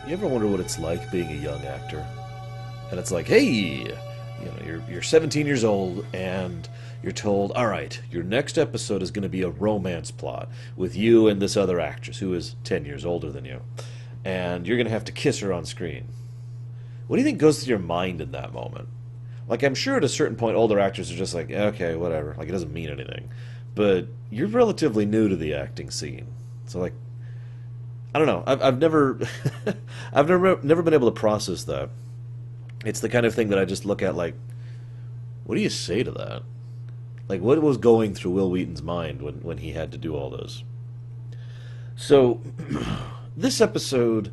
You ever wonder what it's like being a young actor? And it's like, hey, you're 17 years old, and you're told, all right, your next episode is going to be a romance plot with you and this other actress who is 10 years older than you, and you're going to have to kiss her on screen. What do you think goes through your mind in that moment? Like, I'm sure at a certain point, older actors are just like, okay, whatever. Like, it doesn't mean anything. But you're relatively new to the acting scene, so like, I don't know. I've never, never been able to process that. It's the kind of thing that I just look at like, what do you say to that? Like, what was going through Will Wheaton's mind when he had to do all this? So, this episode,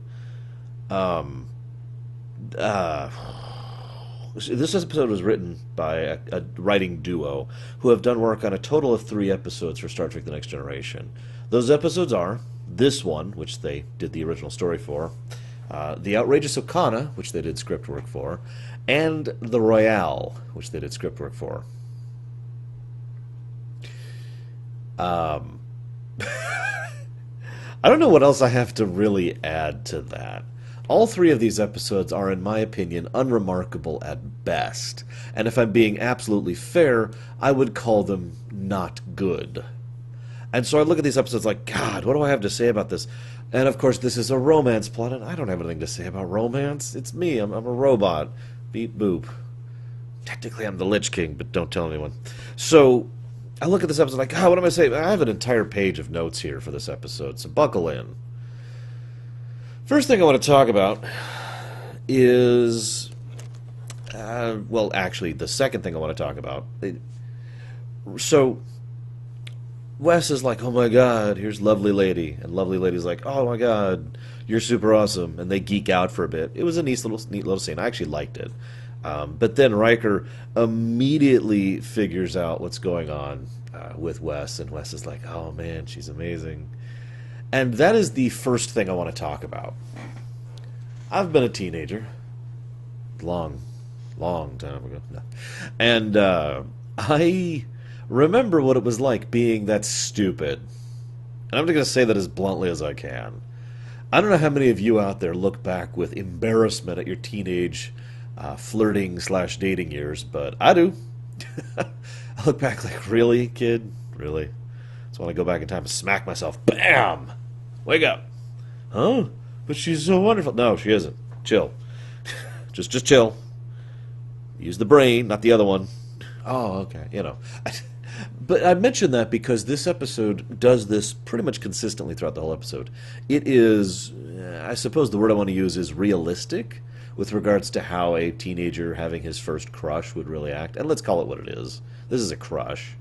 um, uh, this episode was written by a writing duo who have done work on a total of 3 episodes for Star Trek: The Next Generation. Those episodes are this one, which they did the original story for, The Outrageous Okana, which they did script work for, and The Royale, which they did script work for. Um, I don't know what else I have to really add to that. All 3 of these episodes are, in my opinion, unremarkable at best. And if I'm being absolutely fair, I would call them not good. And so I look at these episodes like, God, what do I have to say about this? And of course, this is a romance plot, and I don't have anything to say about romance. It's me. I'm a robot. Beep boop. Technically, I'm the Lich King, but don't tell anyone. So I look at this episode like, God, what am I saying? I have an entire page of notes here for this episode, so buckle in. First thing I want to talk about is, well, actually, the second thing I want to talk about. So Wes is like, oh my God, here's Lovely Lady. And Lovely Lady's like, oh my God, you're super awesome. And they geek out for a bit. It was a neat little scene. I actually liked it. But then Riker immediately figures out what's going on with Wes. And Wes is like, oh man, she's amazing. And that is the first thing I want to talk about. I've been a teenager. Long time ago. No. And I remember what it was like being that stupid. And I'm going to say that as bluntly as I can. I don't know how many of you out there look back with embarrassment at your teenage flirting/dating years, but I do. I look back like, really, kid? Really? Just want to go back in time and smack myself. Bam! Wake up. Huh? But she's so wonderful. No, she isn't. Chill. just chill. Use the brain, not the other one. Oh, okay. But I mention that because this episode does this pretty much consistently throughout the whole episode. It is, I suppose the word I want to use is realistic with regards to how a teenager having his first crush would really act. And let's call it what it is. This is a crush.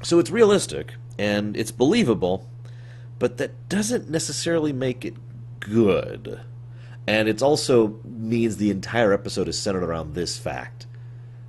So it's realistic, and it's believable, but that doesn't necessarily make it good. And it also means the entire episode is centered around this fact.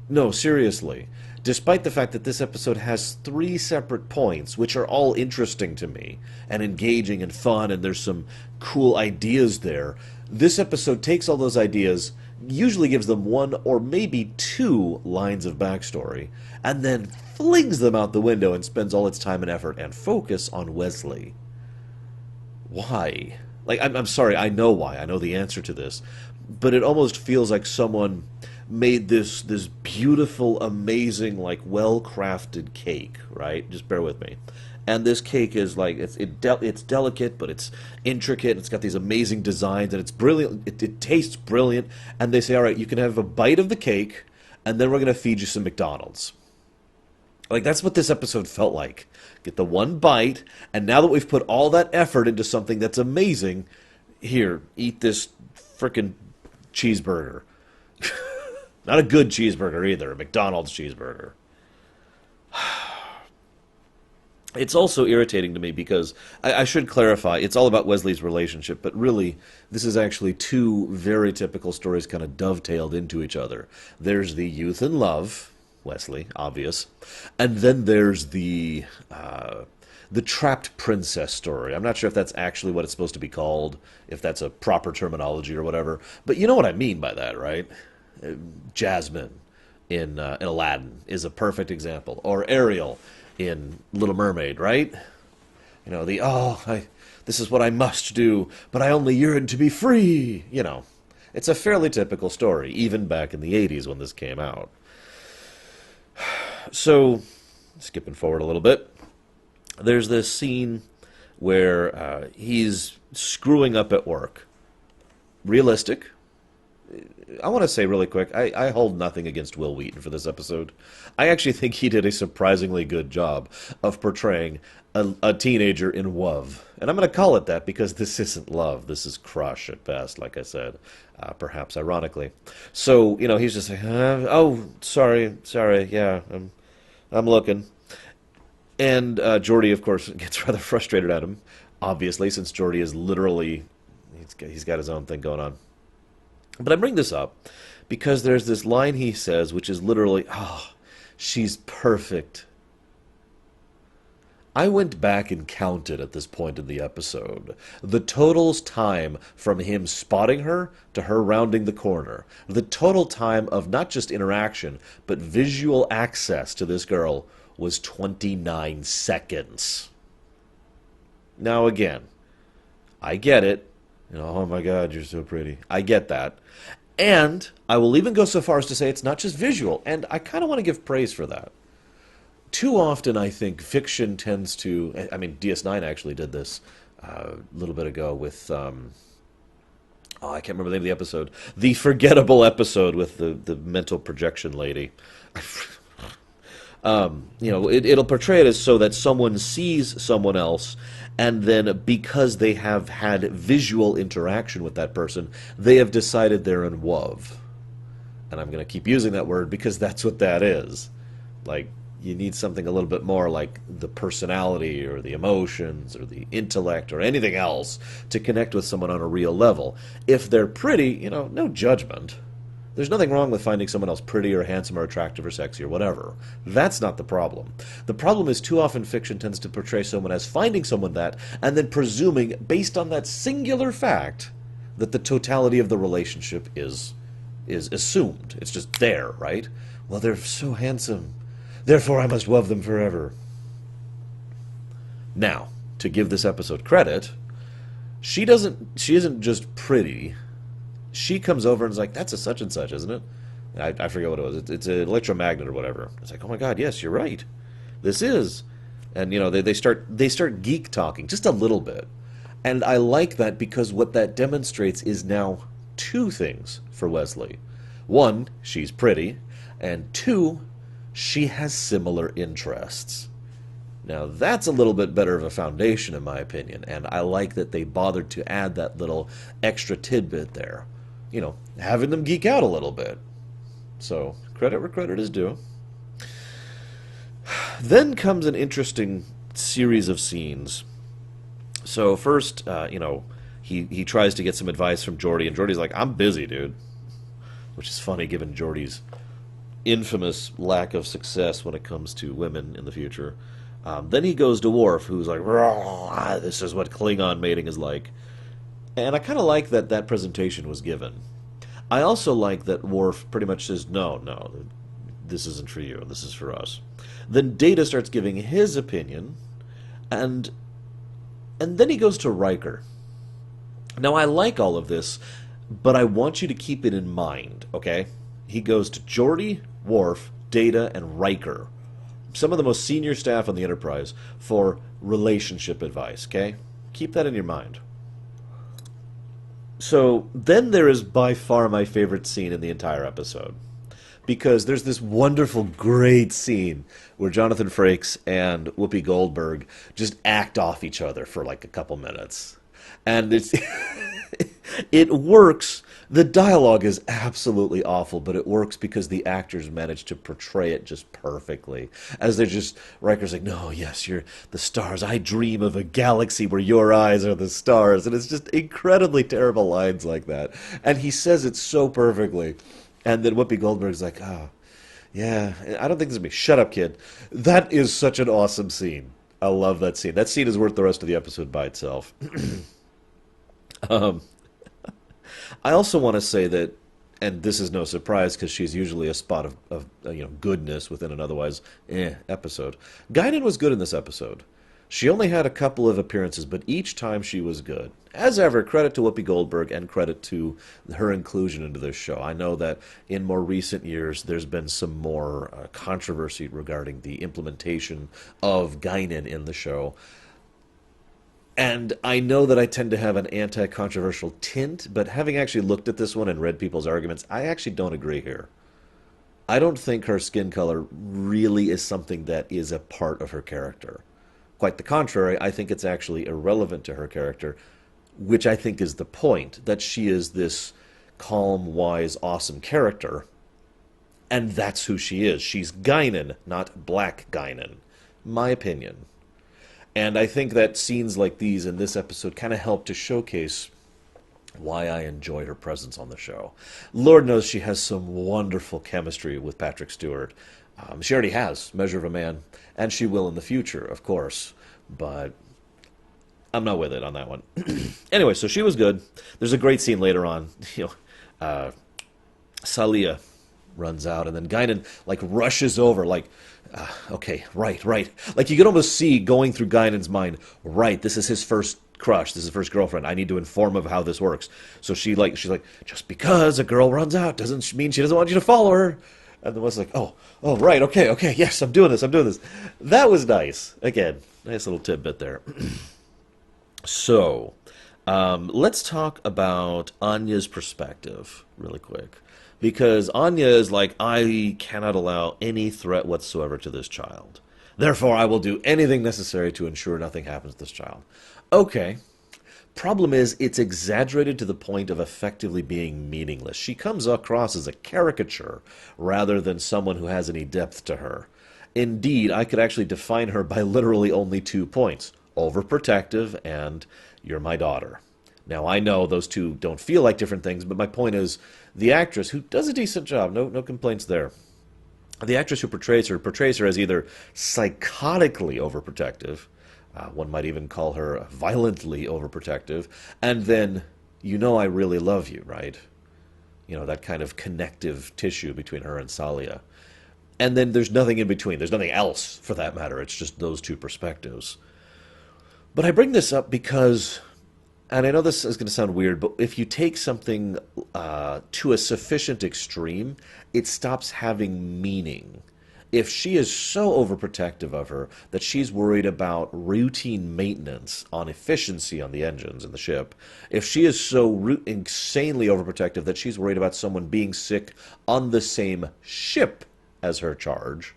No, seriously. Despite the fact that this episode has 3 separate points, which are all interesting to me, and engaging and fun, and there's some cool ideas there, this episode takes all those ideas, usually gives them 1 or maybe 2 lines of backstory, and then flings them out the window and spends all its time and effort and focus on Wesley. Why? Like, I'm sorry, I know why. I know the answer to this. But it almost feels like someone made this beautiful, amazing, like, well-crafted cake, right? Just bear with me. And this cake is like, it's delicate, but it's intricate. It's got these amazing designs, and it's brilliant. It tastes brilliant. And they say, all right, you can have a bite of the cake, and then we're going to feed you some McDonald's. Like, that's what this episode felt like. Get the one bite, and now that we've put all that effort into something that's amazing, here, eat this frickin' cheeseburger. Not a good cheeseburger either, a McDonald's cheeseburger. It's also irritating to me because, I should clarify, it's all about Wesley's relationship, but really, this is actually 2 very typical stories kind of dovetailed into each other. There's the youth and love, Wesley, obvious, and then there's the trapped princess story. I'm not sure if that's actually what it's supposed to be called, if that's a proper terminology or whatever, but you know what I mean by that, right? Jasmine in Aladdin is a perfect example, or Ariel in Little Mermaid, right? this is what I must do, but I only yearn to be free. It's a fairly typical story, even back in the 80s when this came out. So, skipping forward a little bit, there's this scene where he's screwing up at work. Realistic. I want to say really quick, I hold nothing against Will Wheaton for this episode. I actually think he did a surprisingly good job of portraying a teenager in love. And I'm going to call it that because this isn't love. This is crush at best, like I said, perhaps ironically. So, he's just like, sorry, yeah, I'm looking. And Geordi, of course, gets rather frustrated at him, obviously, since Geordi is literally, he's got his own thing going on. But I bring this up because there's this line he says, which is literally, she's perfect. I went back and counted at this point in the episode the total's time from him spotting her to her rounding the corner. The total time of not just interaction, but visual access to this girl was 29 seconds. Now again, I get it. Oh my God, you're so pretty. I get that. And I will even go so far as to say it's not just visual, and I kind of want to give praise for that. Too often, I think, fiction tends to... I mean, DS9 actually did this a little bit ago with... I can't remember the name of the episode. The forgettable episode with the mental projection lady. It'll portray it as so that someone sees someone else, and then because they have had visual interaction with that person, they have decided they're in love. And I'm going to keep using that word because that's what that is. Like, you need something a little bit more like the personality or the emotions or the intellect or anything else to connect with someone on a real level. If they're pretty, no judgment. There's nothing wrong with finding someone else pretty or handsome or attractive or sexy or whatever. That's not the problem. The problem is too often fiction tends to portray someone as finding someone that and then presuming, based on that singular fact, that the totality of the relationship is assumed. It's just there, right? Well, they're so handsome. Therefore, I must love them forever. Now, to give this episode credit, she isn't just pretty. She comes over and is like, that's a such and such, isn't it? I forget what it was. It's an electromagnet or whatever. It's like, oh my God, yes, you're right. This is. And, they start geek talking just a little bit. And I like that because what that demonstrates is now two things for Wesley. One, she's pretty. And two, she has similar interests. Now, that's a little bit better of a foundation, in my opinion, and I like that they bothered to add that little extra tidbit there. Having them geek out a little bit. So, credit where credit is due. Then comes an interesting series of scenes. So, first, he tries to get some advice from Geordi, and Geordi's like, I'm busy, dude. Which is funny, given Geordi's infamous lack of success when it comes to women in the future. Then he goes to Worf, who's like, this is what Klingon mating is like. And I kind of like that presentation was given. I also like that Worf pretty much says, no, this isn't for you, this is for us. Then Data starts giving his opinion, and then he goes to Riker. Now, I like all of this, but I want you to keep it in mind, okay? He goes to Geordi, Worf, Data, and Riker, some of the most senior staff on the Enterprise, for relationship advice, okay? Keep that in your mind. So, then there is by far my favorite scene in the entire episode. Because there's this wonderful, great scene where Jonathan Frakes and Whoopi Goldberg just act off each other for like a couple minutes. And it works. The dialogue is absolutely awful, but it works because the actors managed to portray it just perfectly. As they're just, Riker's like, no, yes, you're the stars. I dream of a galaxy where your eyes are the stars. And it's just incredibly terrible lines like that. And he says it so perfectly. And then Whoopi Goldberg's like, oh, yeah, I don't think this is me. Shut up, kid. That is such an awesome scene. I love that scene. That scene is worth the rest of the episode by itself. I also want to say that, and this is no surprise because she's usually a spot of goodness within an otherwise episode. Guinan was good in this episode. She only had a couple of appearances, but each time she was good. As ever, credit to Whoopi Goldberg and credit to her inclusion into this show. I know that in more recent years there's been some more controversy regarding the implementation of Guinan in the show. And I know that I tend to have an anti-controversial tint, but having actually looked at this one and read people's arguments, I actually don't agree here. I don't think her skin color really is something that is a part of her character. Quite the contrary, I think it's actually irrelevant to her character, which I think is the point, that she is this calm, wise, awesome character, and that's who she is. She's Guinan, not Black Guinan. My opinion. And I think that scenes like these in this episode kind of help to showcase why I enjoy her presence on the show. Lord knows she has some wonderful chemistry with Patrick Stewart. She already has Measure of a Man, and she will in the future, of course. But I'm not with it on that one. Anyway, so she was good. There's a great scene later on. Salia runs out, and then Guinan like rushes over, like, okay, right. Like you can almost see going through Guinan's mind, right, this is his first crush, this is his first girlfriend. I need to inform him of how this works. So she's like, just because a girl runs out doesn't mean she doesn't want you to follow her. And the one's like, oh, right, okay, yes, I'm doing this. That was nice. Again, nice little tidbit there. So, let's talk about Anya's perspective really quick. Because Anya is like, I cannot allow any threat whatsoever to this child. Therefore, I will do anything necessary to ensure nothing happens to this child. Okay. Problem is, it's exaggerated to the point of effectively being meaningless. She comes across as a caricature rather than someone who has any depth to her. Indeed, I could actually define her by literally only 2 points. Overprotective and you're my daughter. Now, I know those two don't feel like different things, but my point is, the actress, who does a decent job, no complaints there, the actress who portrays her as either psychotically overprotective, one might even call her violently overprotective, and then, I really love you, right? That kind of connective tissue between her and Salia. And then there's nothing in between. There's nothing else, for that matter. It's just those two perspectives. But I bring this up because, and I know this is going to sound weird, but if you take something to a sufficient extreme, it stops having meaning. If she is so overprotective of her that she's worried about routine maintenance on efficiency on the engines in the ship, if she is so insanely overprotective that she's worried about someone being sick on the same ship as her charge,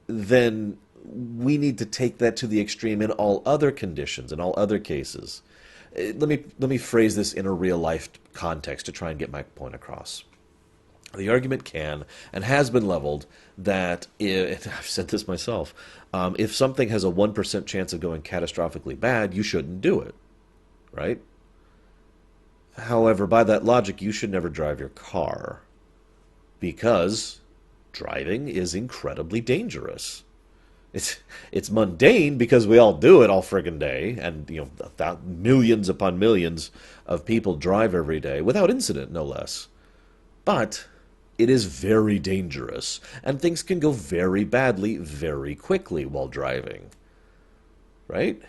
then we need to take that to the extreme in all other conditions, in all other cases. Let me phrase this in a real-life context to try and get my point across. The argument can and has been leveled that, I've said this myself, if something has a 1% chance of going catastrophically bad, you shouldn't do it, right? However, by that logic, you should never drive your car, because driving is incredibly dangerous. It's mundane because we all do it all friggin' day, and millions upon millions of people drive every day without incident, no less. But it is very dangerous, and things can go very badly very quickly while driving. Right?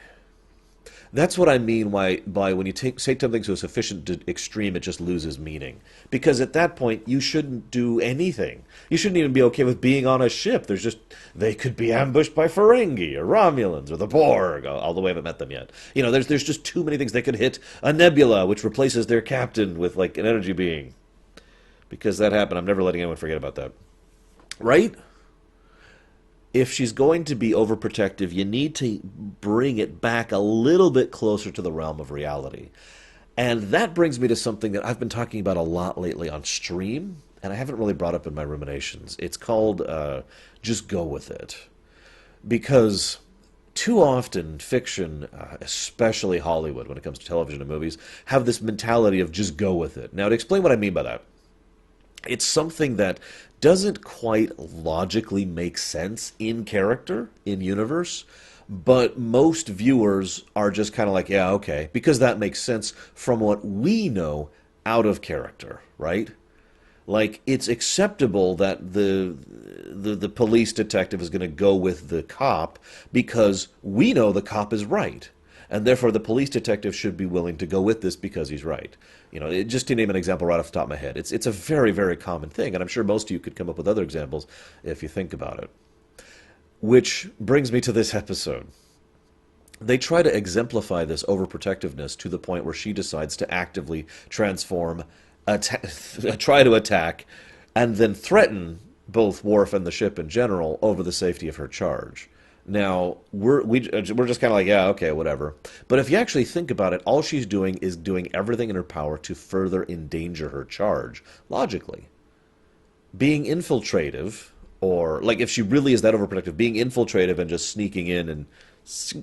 That's what I mean by when you say something to a sufficient extreme, it just loses meaning. Because at that point, you shouldn't do anything. You shouldn't even be okay with being on a ship. They could be ambushed by Ferengi or Romulans or the Borg, although we haven't met them yet. There's just too many things. They could hit a nebula, which replaces their captain with like an energy being. Because that happened. I'm never letting anyone forget about that. Right? If she's going to be overprotective, you need to bring it back a little bit closer to the realm of reality. And that brings me to something that I've been talking about a lot lately on stream, and I haven't really brought up in my ruminations. It's called Just Go With It. Because too often fiction, especially Hollywood when it comes to television and movies, have this mentality of just go with it. Now, to explain what I mean by that, it's something that doesn't quite logically make sense in character, in universe, but most viewers are just kind of like, yeah, okay, because that makes sense from what we know out of character, right? Like, it's acceptable that the police detective is going to go with the cop because we know the cop is right. And therefore, the police detective should be willing to go with this because he's right. Just to name an example right off the top of my head, it's a very, very common thing. And I'm sure most of you could come up with other examples if you think about it. Which brings me to this episode. They try to exemplify this overprotectiveness to the point where she decides to actively transform, try to attack, and then threaten both Worf and the ship in general over the safety of her charge. Now, we're just kind of like, yeah, okay, whatever. But if you actually think about it, all she's doing is doing everything in her power to further endanger her charge, logically. Being infiltrative, or, like, if she really is that overprotective, being infiltrative and just sneaking in and, just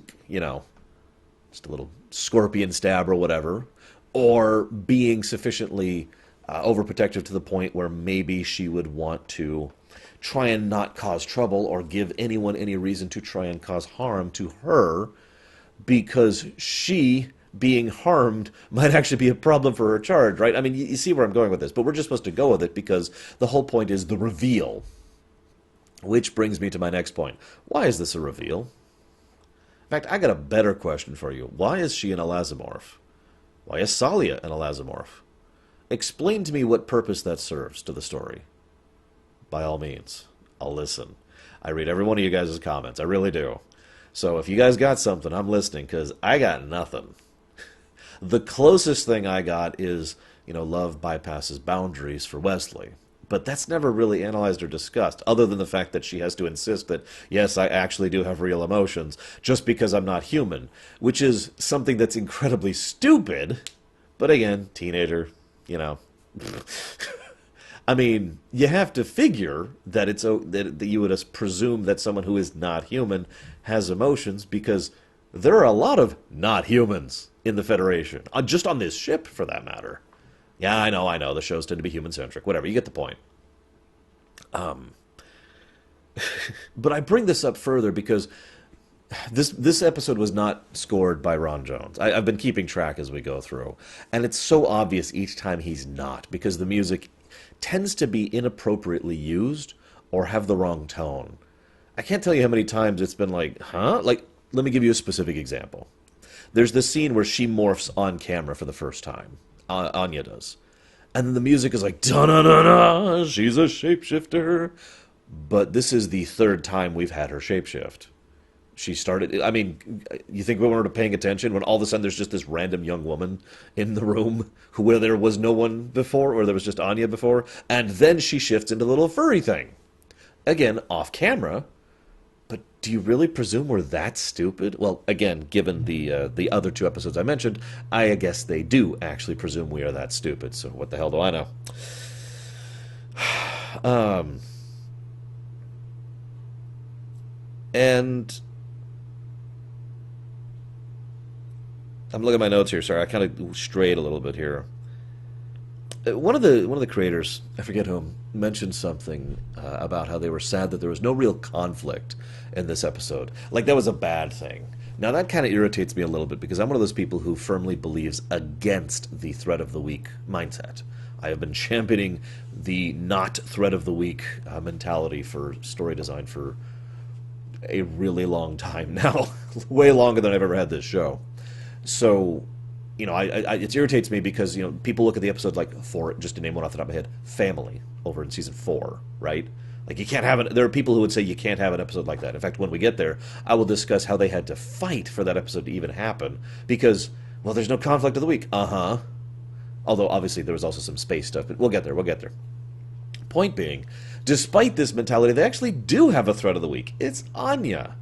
a little scorpion stab or whatever, or being sufficiently overprotective to the point where maybe she would want to try and not cause trouble or give anyone any reason to try and cause harm to her because she being harmed might actually be a problem for her charge, right? I mean, you see where I'm going with this, but we're just supposed to go with it because the whole point is the reveal. Which brings me to my next point. Why is this a reveal? In fact, I got a better question for you. Why is she an elasmorph? Why is Salia an elasmorph? Explain to me what purpose that serves to the story. By all means, I'll listen. I read every one of you guys' comments. I really do. So if you guys got something, I'm listening, because I got nothing. The closest thing I got is, love bypasses boundaries for Wesley. But that's never really analyzed or discussed, other than the fact that she has to insist that, yes, I actually do have real emotions, just because I'm not human, which is something that's incredibly stupid. But again, teenager, I mean, you have to figure that that you would presume that someone who is not human has emotions, because there are a lot of not humans in the Federation, just on this ship, for that matter. Yeah, I know. The shows tend to be human-centric. Whatever, you get the point. But I bring this up further because this episode was not scored by Ron Jones. I've been keeping track as we go through, and it's so obvious each time he's not, because the music tends to be inappropriately used or have the wrong tone. I can't tell you how many times it's been like, huh? Like, let me give you a specific example. There's this scene where she morphs on camera for the first time. Anya does. And then the music is like, da-na-na-na, she's a shapeshifter. But this is the third time we've had her shapeshift. She started, I mean, you think we weren't paying attention when all of a sudden there's just this random young woman in the room where there was no one before, or there was just Anya before, and then she shifts into the little furry thing. Again, off camera. But do you really presume we're that stupid? Well, again, given the other two episodes I mentioned, I guess they do actually presume we are that stupid. So what the hell do I know? And I'm looking at my notes here. Sorry, I kind of strayed a little bit here. One of the creators, I forget whom, mentioned something about how they were sad that there was no real conflict in this episode. Like, that was a bad thing. Now, that kind of irritates me a little bit, because I'm one of those people who firmly believes against the threat of the week mindset. I have been championing the not threat of the week mentality for story design for a really long time now. Way longer than I've ever had this show. So, it irritates me because, people look at the episode like, just to name one off the top of my head, Family, over in season 4, right? Like, you can't have there are people who would say you can't have an episode like that. In fact, when we get there, I will discuss how they had to fight for that episode to even happen because, well, there's no conflict of the week. Uh-huh. Although, obviously, there was also some space stuff, but we'll get there. Point being, despite this mentality, they actually do have a threat of the week. It's Anya.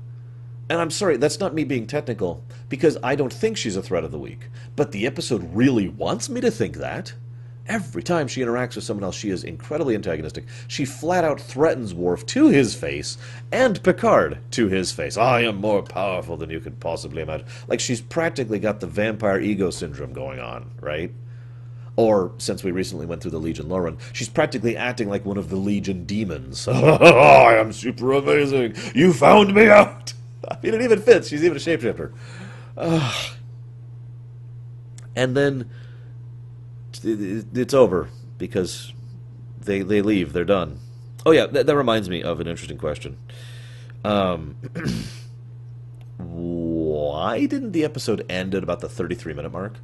And I'm sorry, that's not me being technical, because I don't think she's a threat of the week. But the episode really wants me to think that. Every time she interacts with someone else, she is incredibly antagonistic. She flat out threatens Worf to his face, and Picard to his face. I am more powerful than you could possibly imagine. Like, she's practically got the vampire ego syndrome going on, right? Or, since we recently went through the Legion lore run, she's practically acting like one of the Legion demons. I am super amazing. You found me out. I mean, it even fits. She's even a shapeshifter. And then it's over because They leave. They're done. Oh yeah, that reminds me of an interesting question. Um, why didn't the episode end at about the 33-minute mark?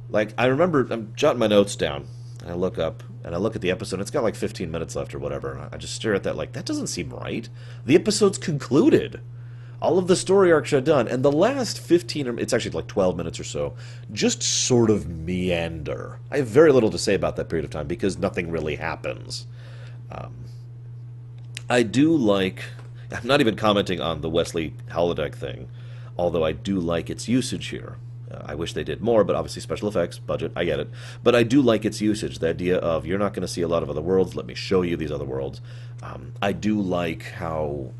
Like, I remember, I'm jotting my notes down. And I look up and I look at the episode. It's got like 15 minutes left or whatever. And I just stare at that like, that doesn't seem right. The episode's concluded. All of the story arcs are done. And the last 15, or it's actually like 12 minutes or so, just sort of meander. I have very little to say about that period of time because nothing really happens. Um, I do like, I'm not even commenting on the Wesley holodeck thing, although I do like its usage here. I wish they did more, but obviously special effects, budget, I get it. But I do like its usage, the idea of you're not going to see a lot of other worlds, let me show you these other worlds. I do like how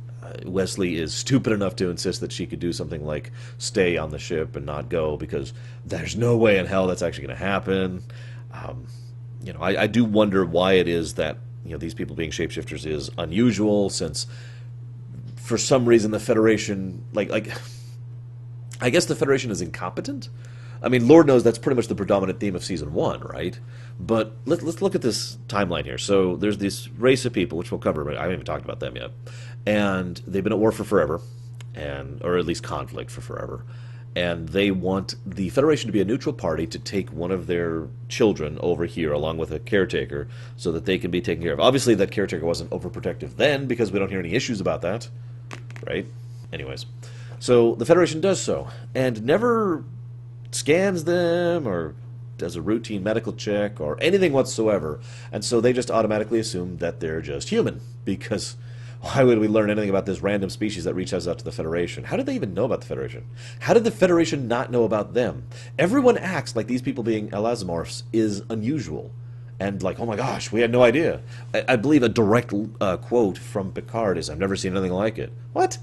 Wesley is stupid enough to insist that she could do something like stay on the ship and not go because there's no way in hell that's actually going to happen. I do wonder why it is that these people being shapeshifters is unusual, since for some reason the Federation, like I guess the Federation is incompetent. I mean, Lord knows that's pretty much the predominant theme of Season 1, right? But let's look at this timeline here. So there's this race of people, which we'll cover, but I haven't even talked about them yet. And they've been at war for forever, or at least conflict for forever. And they want the Federation to be a neutral party to take one of their children over here along with a caretaker so that they can be taken care of. Obviously, that caretaker wasn't overprotective then because we don't hear any issues about that, right? Anyways. So the Federation does so, and never scans them or does a routine medical check or anything whatsoever. And so they just automatically assume that they're just human, because why would we learn anything about this random species that reaches out to the Federation? How did they even know about the Federation? How did the Federation not know about them? Everyone acts like these people being elasmorphs is unusual. And like, oh my gosh, we had no idea. I believe a direct quote from Picard is, I've never seen anything like it. What?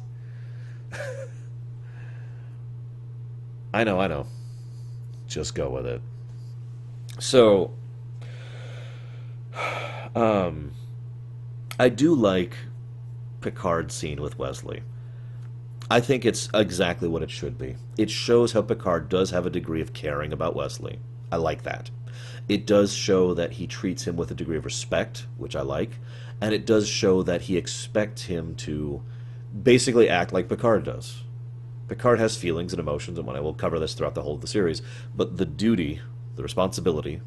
I know. Just go with it. So, I do like Picard's scene with Wesley. I think it's exactly what it should be. It shows how Picard does have a degree of caring about Wesley. I like that. It does show that he treats him with a degree of respect, which I like, and it does show that he expects him to basically act like Picard does. Picard has feelings and emotions, and I will cover this throughout the whole of the series, but the duty, the responsibility,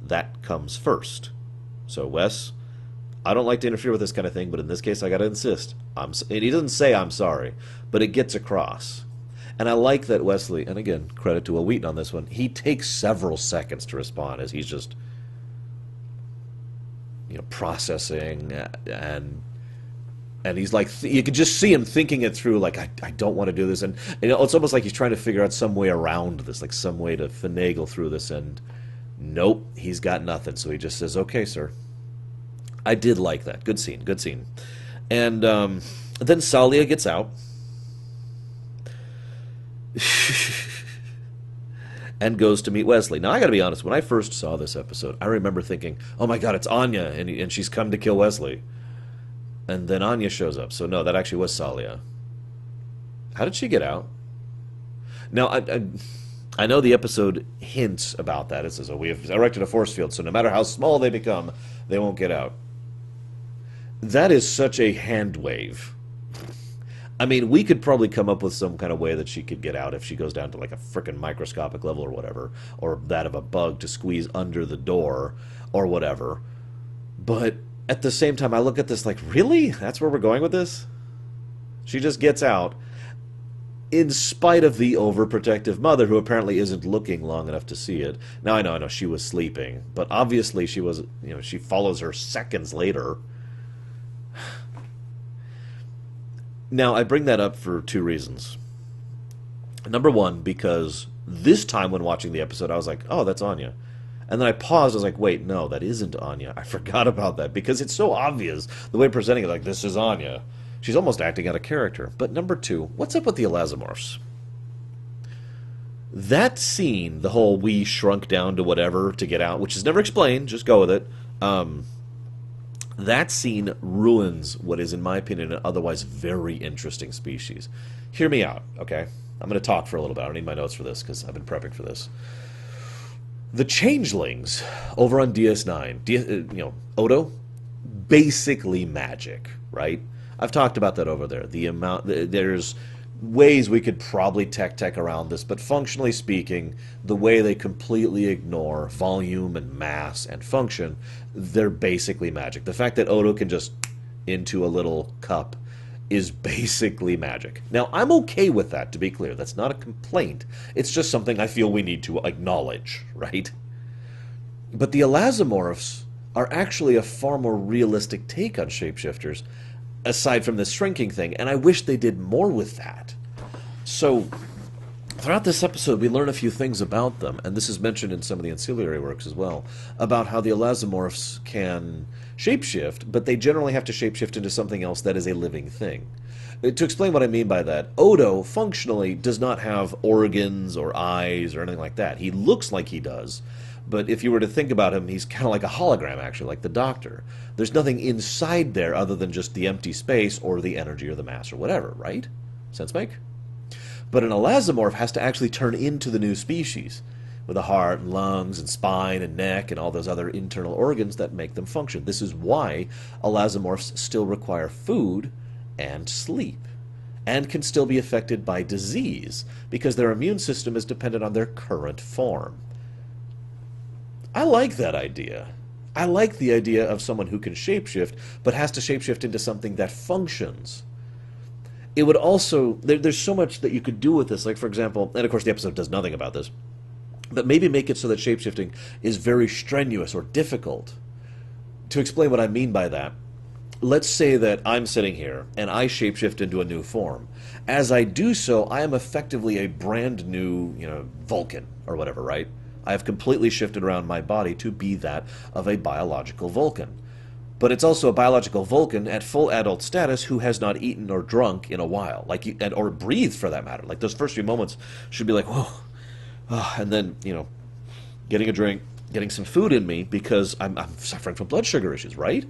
that comes first. So, Wes, I don't like to interfere with this kind of thing, but in this case I gotta insist. He doesn't say I'm sorry, but it gets across. And I like that Wesley, and again, credit to Will Wheaton on this one, he takes several seconds to respond as he's just, processing, and he's like, you could just see him thinking it through, like, I don't want to do this. And it's almost like he's trying to figure out some way around this, like some way to finagle through this. And nope, he's got nothing. So he just says, okay, sir. I did like that. Good scene, good scene. And then Salia gets out. And goes to meet Wesley. Now, I got to be honest, when I first saw this episode, I remember thinking, oh my god, it's Anya, and she's come to kill Wesley. And then Anya shows up. So no, that actually was Salia. How did she get out? Now, I know the episode hints about that. It says, oh, we have erected a force field, so no matter how small they become, they won't get out. That is such a hand wave. I mean, we could probably come up with some kind of way that she could get out if she goes down to like a frickin' microscopic level or whatever, or that of a bug to squeeze under the door or whatever. But at the same time, I look at this like, really? That's where we're going with this? She just gets out, in spite of the overprotective mother, who apparently isn't looking long enough to see it. Now, I know she was sleeping, but obviously she was, she follows her seconds later. Now, I bring that up for two reasons. Number one, because this time when watching the episode, I was like, oh, that's Anya. And then I paused, I was like, wait, no, that isn't Anya. I forgot about that, because it's so obvious, the way presenting it, like, this is Anya. She's almost acting out of character. But number two, what's up with the elasmorphs? That scene, the whole we shrunk down to whatever to get out, which is never explained, just go with it, that scene ruins what is, in my opinion, an otherwise very interesting species. Hear me out, okay? I'm going to talk for a little bit. I don't need my notes for this, because I've been prepping for this. The changelings over on DS9, Odo, basically magic, right? I've talked about that over there. There's ways we could probably tech around this, but functionally speaking, the way they completely ignore volume and mass and function, they're basically magic. The fact that Odo can just into a little cup is basically magic. Now, I'm okay with that, to be clear. That's not a complaint. It's just something I feel we need to acknowledge, right? But the elasmorphs are actually a far more realistic take on shapeshifters, aside from the shrinking thing, and I wish they did more with that. So, throughout this episode, we learn a few things about them, and this is mentioned in some of the ancillary works as well, about how the elasmorphs can shapeshift, but they generally have to shapeshift into something else that is a living thing. To explain what I mean by that, Odo functionally does not have organs or eyes or anything like that. He looks like he does, but if you were to think about him, he's kind of like a hologram, actually, like the Doctor. There's nothing inside there other than just the empty space or the energy or the mass or whatever, right? Sense make? But an elasmorph has to actually turn into the new species, with a heart and lungs and spine and neck and all those other internal organs that make them function. This is why elasmorphs still require food and sleep, and can still be affected by disease, because their immune system is dependent on their current form. I like that idea. I like the idea of someone who can shapeshift, but has to shapeshift into something that functions. It would also... there's so much that you could do with this. Like, for example, and of course the episode does nothing about this, but maybe make it so that shapeshifting is very strenuous or difficult. To explain what I mean by that, let's say that I'm sitting here and I shapeshift into a new form. As I do so, I am effectively a brand new, Vulcan or whatever, right? I have completely shifted around my body to be that of a biological Vulcan. But it's also a biological Vulcan at full adult status who has not eaten or drunk in a while, or breathed for that matter. Like, those first few moments should be like, whoa, and then, getting a drink, getting some food in me because I'm suffering from blood sugar issues, right?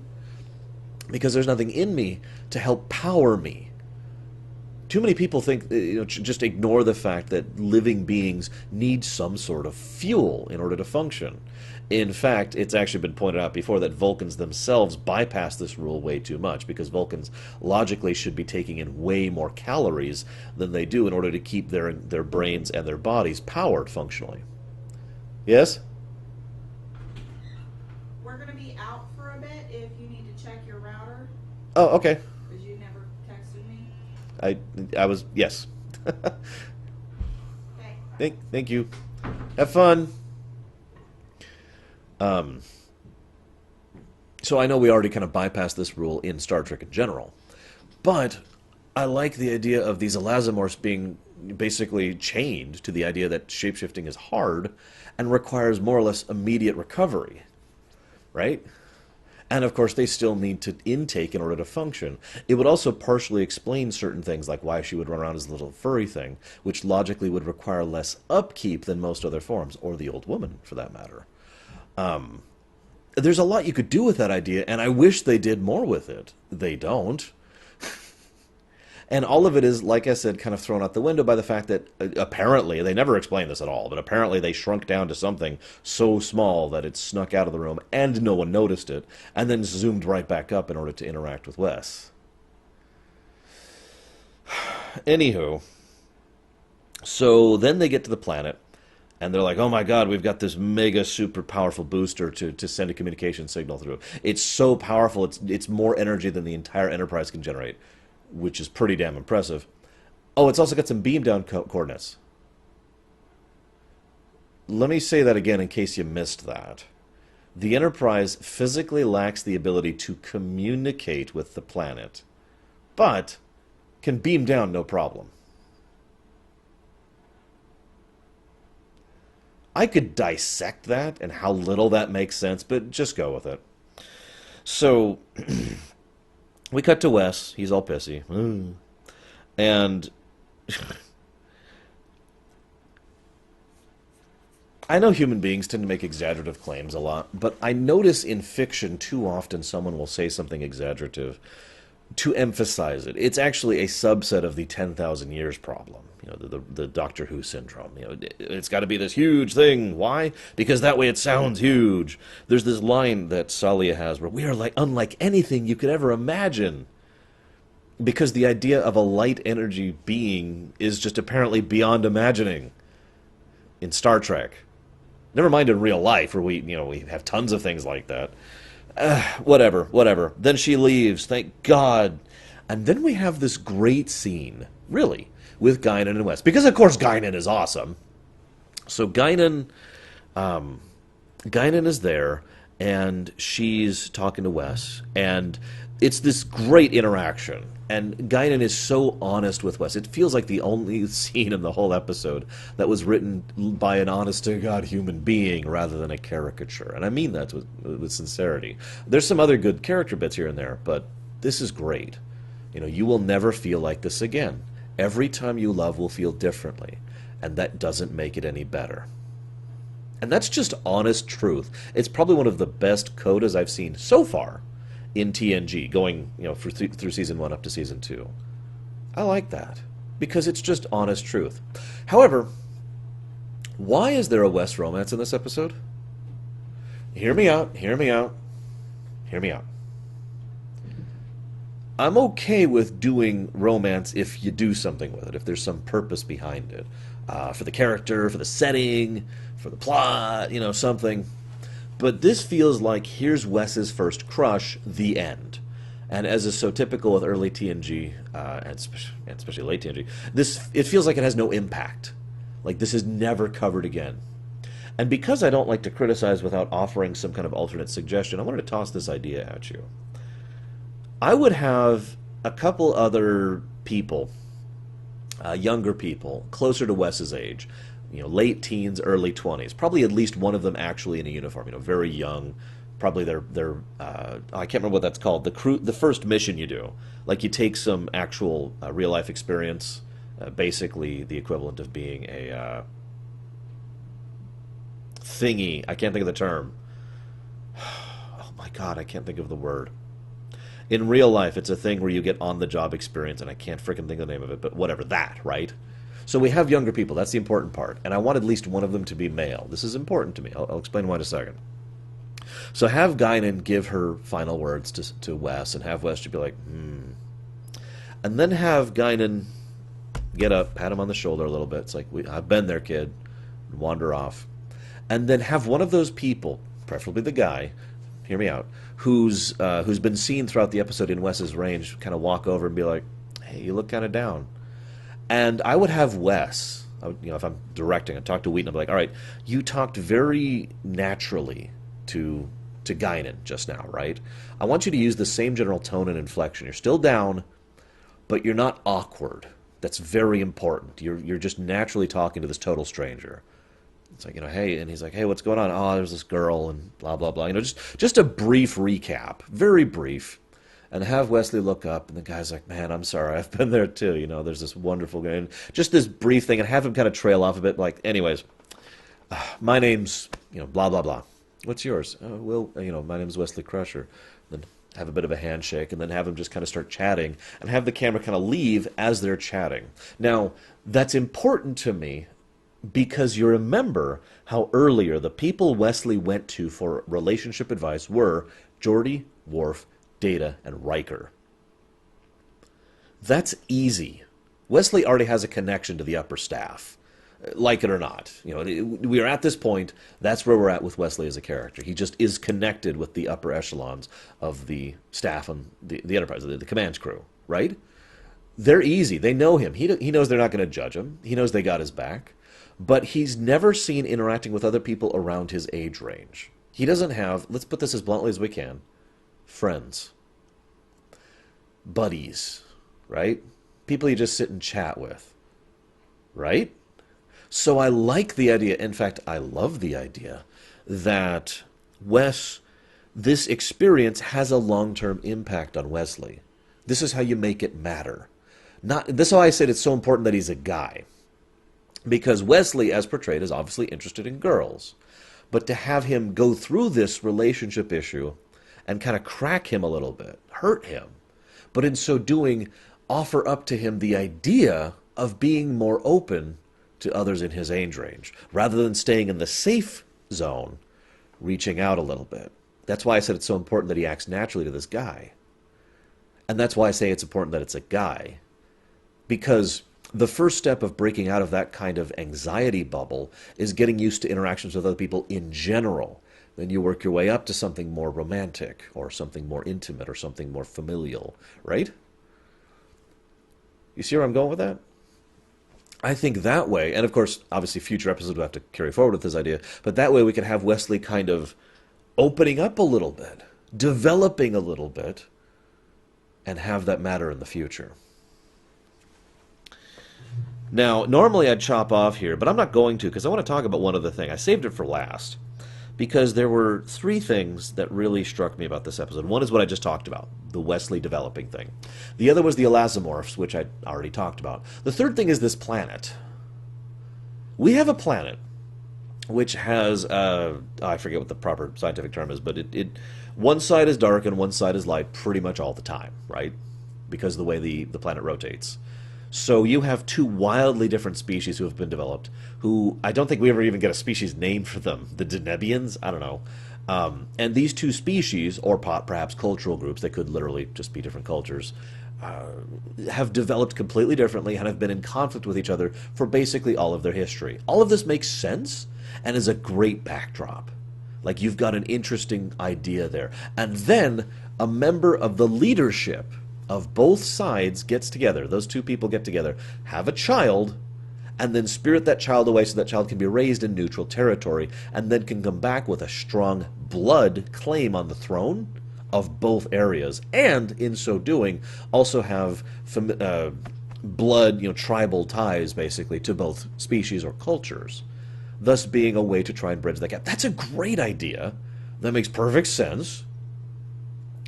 Because there's nothing in me to help power me. Too many people think, just ignore the fact that living beings need some sort of fuel in order to function. In fact, it's actually been pointed out before that Vulcans themselves bypass this rule way too much, because Vulcans logically should be taking in way more calories than they do in order to keep their brains and their bodies powered functionally. Yes? We're going to be out for a bit if you need to check your router. Oh, okay. Because you never texted me. I was, yes. Okay. Thank you. Have fun. So I know we already kind of bypassed this rule in Star Trek in general, but I like the idea of these elasmorphs being basically chained to the idea that shapeshifting is hard and requires more or less immediate recovery, right? And of course they still need to intake in order to function. It would also partially explain certain things, like why she would run around as a little furry thing, which logically would require less upkeep than most other forms, or the old woman for that matter. There's a lot you could do with that idea, and I wish they did more with it. They don't. And all of it is, like I said, kind of thrown out the window by the fact that apparently, they never explain this at all, but apparently they shrunk down to something so small that it snuck out of the room and no one noticed it, and then zoomed right back up in order to interact with Wes. Anywho, so then they get to the planet, and they're like, oh my god, we've got this mega super powerful booster to send a communication signal through. It's so powerful, it's more energy than the entire Enterprise can generate, which is pretty damn impressive. Oh, it's also got some beam down coordinates. Let me say that again in case you missed that. The Enterprise physically lacks the ability to communicate with the planet, but can beam down no problem. I could dissect that and how little that makes sense, but just go with it. So, we cut to Wes. He's all pissy. And I know human beings tend to make exaggerative claims a lot, but I notice in fiction too often someone will say something exaggerative to emphasize it. It's actually a subset of the 10,000 years problem. You know, the Doctor Who syndrome. You know, it's got to be this huge thing. Why? Because that way it sounds huge. There's this line that Salia has where we are like unlike anything you could ever imagine. Because the idea of a light energy being is just apparently beyond imagining in Star Trek. Never mind in real life, where we have tons of things like that. Whatever. Then she leaves, thank God. And then we have this great scene, really, with Guinan and Wes. Because, of course, Guinan is awesome. So Guinan is there, and she's talking to Wes. And it's this great interaction. And Guinan is so honest with Wes. It feels like the only scene in the whole episode that was written by an honest-to-God human being rather than a caricature. And I mean that with sincerity. There's some other good character bits here and there, but this is great. You know, you will never feel like this again. Every time you love will feel differently, and that doesn't make it any better. And that's just honest truth. It's probably one of the best codas I've seen so far in TNG, going through season 1 up to season 2. I like that because it's just honest truth. However, why is there a Wes romance in this episode? Hear me out. I'm okay with doing romance if you do something with it, if there's some purpose behind it, for the character, for the setting, for the plot, something. But this feels like here's Wes's first crush, the end. And as is so typical with early TNG, and especially late TNG, it feels like it has no impact. Like this is never covered again. And because I don't like to criticize without offering some kind of alternate suggestion, I wanted to toss this idea at you. I would have a couple other people, younger people, closer to Wes's age, late teens, early 20s. Probably at least one of them actually in a uniform, very young. Probably they're I can't remember what that's called. The first mission you do. Like you take some actual real life experience, basically the equivalent of being a thingy. I can't think of the term. Oh my God, I can't think of the word. In real life, it's a thing where you get on-the-job experience, and I can't freaking think of the name of it, but whatever, that, right? So we have younger people. That's the important part. And I want at least one of them to be male. This is important to me. I'll explain why in a second. So have Guinan give her final words to Wes, and have Wes just be like, And then have Guinan get up, pat him on the shoulder a little bit. It's like, I've been there, kid. And wander off. And then have one of those people, preferably the guy, hear me out, who's been seen throughout the episode in Wes's range, kind of walk over and be like, hey, you look kind of down. And I would have Wes, if I'm directing, I'd talk to Wheaton, I'd be like, all right, you talked very naturally to Guinan just now, right? I want you to use the same general tone and inflection. You're still down, but you're not awkward. That's very important. You're just naturally talking to this total stranger. It's like, hey, and he's like, hey, what's going on? Oh, there's this girl and blah, blah, blah. Just a brief recap, very brief. And have Wesley look up, and the guy's like, man, I'm sorry, I've been there too. There's this wonderful guy. And just this brief thing, and have him kind of trail off a bit, like, anyways, my name's, blah, blah, blah. What's yours? Well, my name's Wesley Crusher. Then have a bit of a handshake, and then have them just kind of start chatting, and have the camera kind of leave as they're chatting. Now, that's important to me because you remember how earlier the people Wesley went to for relationship advice were Geordi, Worf, Data, and Riker. That's easy. Wesley already has a connection to the upper staff, like it or not. We are at this point. That's where we're at with Wesley as a character. He just is connected with the upper echelons of the staff on the Enterprise, the command crew, right? They're easy. They know him. He knows they're not going to judge him. He knows they got his back. But he's never seen interacting with other people around his age range. He doesn't have, let's put this as bluntly as we can, friends, buddies, right? People you just sit and chat with, right? So I like the idea, in fact, I love the idea, that this experience has a long-term impact on Wesley. This is how you make it matter. This is how I said it's so important that he's a guy. Because Wesley, as portrayed, is obviously interested in girls. But to have him go through this relationship issue and kind of crack him a little bit, hurt him, but in so doing, offer up to him the idea of being more open to others in his age range, rather than staying in the safe zone, reaching out a little bit. That's why I said it's so important that he acts naturally to this guy. And that's why I say it's important that it's a guy. Because the first step of breaking out of that kind of anxiety bubble is getting used to interactions with other people in general. Then you work your way up to something more romantic, or something more intimate, or something more familial, right? You see where I'm going with that? I think that way, and of course, obviously future episodes will have to carry forward with this idea, but that way we can have Wesley kind of opening up a little bit, developing a little bit, and have that matter in the future. Now, normally I'd chop off here, but I'm not going to, because I want to talk about one other thing. I saved it for last, because there were three things that really struck me about this episode. One is what I just talked about, the Wesley developing thing. The other was the elasmorphs, which I already talked about. The third thing is this planet. We have a planet which has, I forget what the proper scientific term is, but one side is dark and one side is light pretty much all the time, right? Because of the way the planet rotates. So you have two wildly different species who have been developed, who I don't think we ever even get a species name for them. The Denebians? I don't know. And these two species, or perhaps cultural groups, they could literally just be different cultures, have developed completely differently and have been in conflict with each other for basically all of their history. All of this makes sense and is a great backdrop. Like, you've got an interesting idea there. And then a member of the leadership of both sides gets together, those two people get together, have a child, and then spirit that child away so that child can be raised in neutral territory, and then can come back with a strong blood claim on the throne of both areas, and in so doing also have blood, tribal ties basically to both species or cultures, thus being a way to try and bridge that gap. That's a great idea. That makes perfect sense.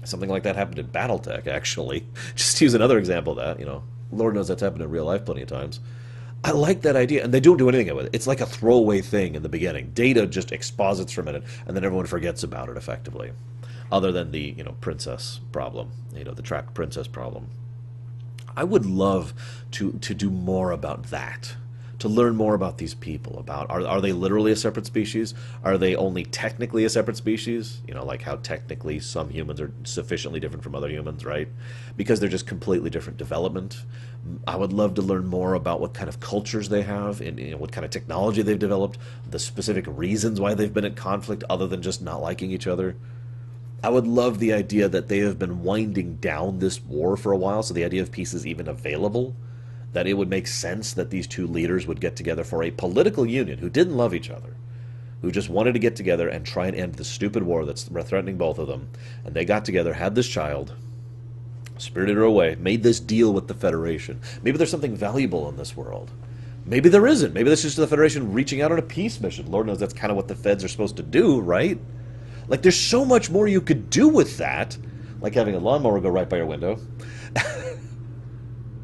Something like that happened in Battletech, actually. Just to use another example of that, Lord knows that's happened in real life plenty of times. I like that idea, and they don't do anything with it. It's like a throwaway thing in the beginning. Data just exposits for a minute, and then everyone forgets about it, effectively. Other than the, princess problem, the trapped princess problem. I would love to do more about that. To learn more about these people, about are they literally a separate species? Are they only technically a separate species? Like how technically some humans are sufficiently different from other humans, right? Because they're just completely different development. I would love to learn more about what kind of cultures they have, and what kind of technology they've developed, the specific reasons why they've been in conflict other than just not liking each other. I would love the idea that they have been winding down this war for a while, so the idea of peace is even available. That it would make sense that these two leaders would get together for a political union who didn't love each other, who just wanted to get together and try and end the stupid war that's threatening both of them. And they got together, had this child, spirited her away, made this deal with the Federation. Maybe there's something valuable in this world. Maybe there isn't. Maybe this is just the Federation reaching out on a peace mission. Lord knows that's kind of what the feds are supposed to do, right? Like, there's so much more you could do with that, like having a lawnmower go right by your window.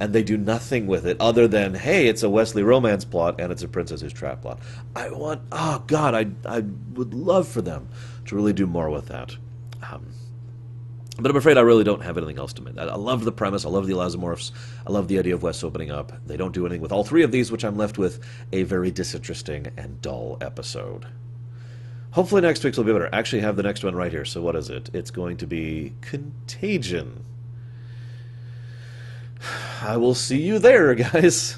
And they do nothing with it other than, hey, it's a Wesley romance plot and it's a Princess Who's Trapped plot. I would love for them to really do more with that. But I'm afraid I really don't have anything else to make. I love the premise. I love the elasmorphs. I love the idea of Wes opening up. They don't do anything with all three of these, which I'm left with a very disinteresting and dull episode. Hopefully next week's will be better. I actually have the next one right here. So what is it? It's going to be Contagion. I will see you there, guys.